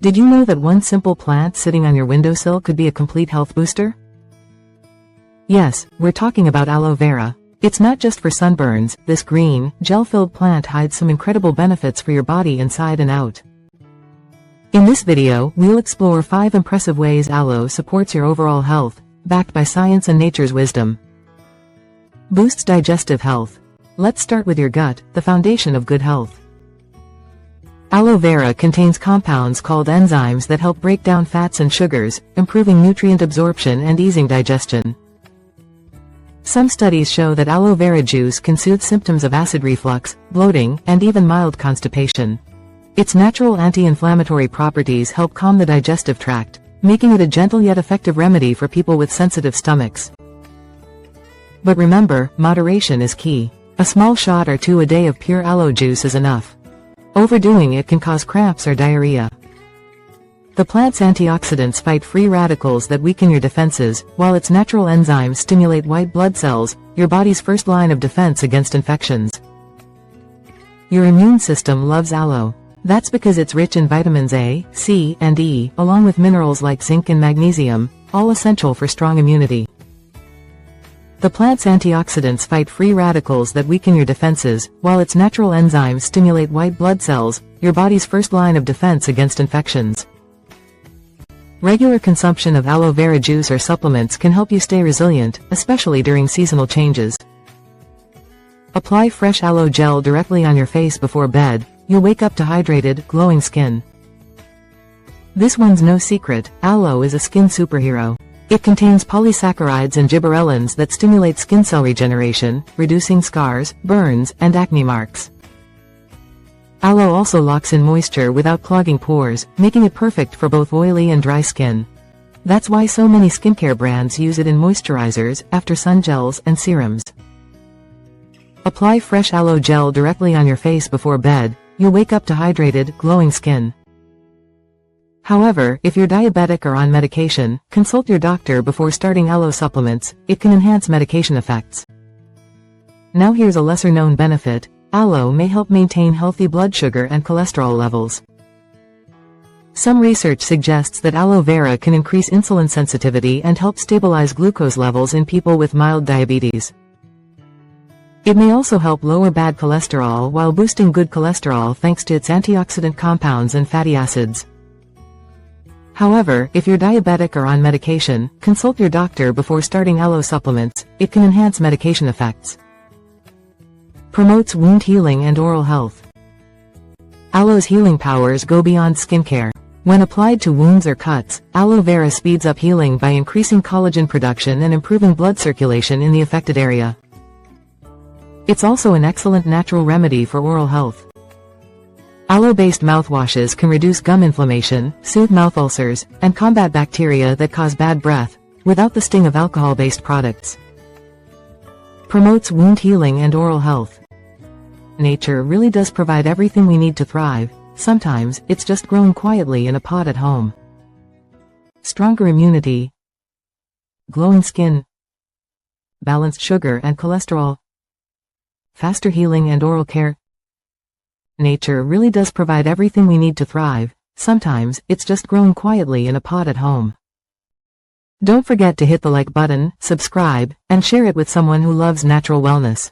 Did you know that one simple plant sitting on your windowsill could be a complete health booster? Yes, we're talking about aloe vera. It's not just for sunburns. This green, gel-filled plant hides some incredible benefits for your body inside and out. In this video, we'll explore 5 impressive ways aloe supports your overall health, backed by science and nature's wisdom. Boosts digestive health. Let's start with your gut, the foundation of good health. Aloe vera contains compounds called enzymes that help break down fats and sugars, improving nutrient absorption and easing digestion. Some studies show that aloe vera juice can soothe symptoms of acid reflux, bloating, and even mild constipation. Its natural anti-inflammatory properties help calm the digestive tract, making it a gentle yet effective remedy for people with sensitive stomachs. But remember, moderation is key. A small shot or 2 a day of pure aloe juice is enough. Overdoing it can cause cramps or diarrhea. The plant's antioxidants fight free radicals that weaken your defenses, while its natural enzymes stimulate white blood cells, your body's first line of defense against infections. Your immune system loves aloe. That's because it's rich in vitamins A, C, and E, along with minerals like zinc and magnesium, all essential for strong immunity. The plant's antioxidants fight free radicals that weaken your defenses, while its natural enzymes stimulate white blood cells, your body's first line of defense against infections. Regular consumption of aloe vera juice or supplements can help you stay resilient, especially during seasonal changes. Apply fresh aloe gel directly on your face before bed. You'll wake up to hydrated, glowing skin. This one's no secret, aloe is a skin superhero. It contains polysaccharides and gibberellins that stimulate skin cell regeneration, reducing scars, burns, and acne marks. Aloe also locks in moisture without clogging pores, making it perfect for both oily and dry skin. That's why so many skincare brands use it in moisturizers, after sun gels, and serums. Apply fresh aloe gel directly on your face before bed. You'll wake up to hydrated, glowing skin. However, if you're diabetic or on medication, consult your doctor before starting aloe supplements. It can enhance medication effects. Now here's a lesser-known benefit. Aloe may help maintain healthy blood sugar and cholesterol levels. Some research suggests that aloe vera can increase insulin sensitivity and help stabilize glucose levels in people with mild diabetes. It may also help lower bad cholesterol while boosting good cholesterol thanks to its antioxidant compounds and fatty acids. However, if you're diabetic or on medication, consult your doctor before starting aloe supplements. It can enhance medication effects. Promotes wound healing and oral health. Aloe's healing powers go beyond skincare. When applied to wounds or cuts, aloe vera speeds up healing by increasing collagen production and improving blood circulation in the affected area. It's also an excellent natural remedy for oral health. Aloe-based mouthwashes can reduce gum inflammation, soothe mouth ulcers, and combat bacteria that cause bad breath, without the sting of alcohol-based products. Promotes wound healing and oral health. Nature really does provide everything we need to thrive. Sometimes, it's just growing quietly in a pot at home. Stronger immunity, glowing skin, balanced sugar and cholesterol, faster healing and oral care. Nature really does provide everything we need to thrive. Sometimes, it's just growing quietly in a pot at home. Don't forget to hit the like button, subscribe, and share it with someone who loves natural wellness.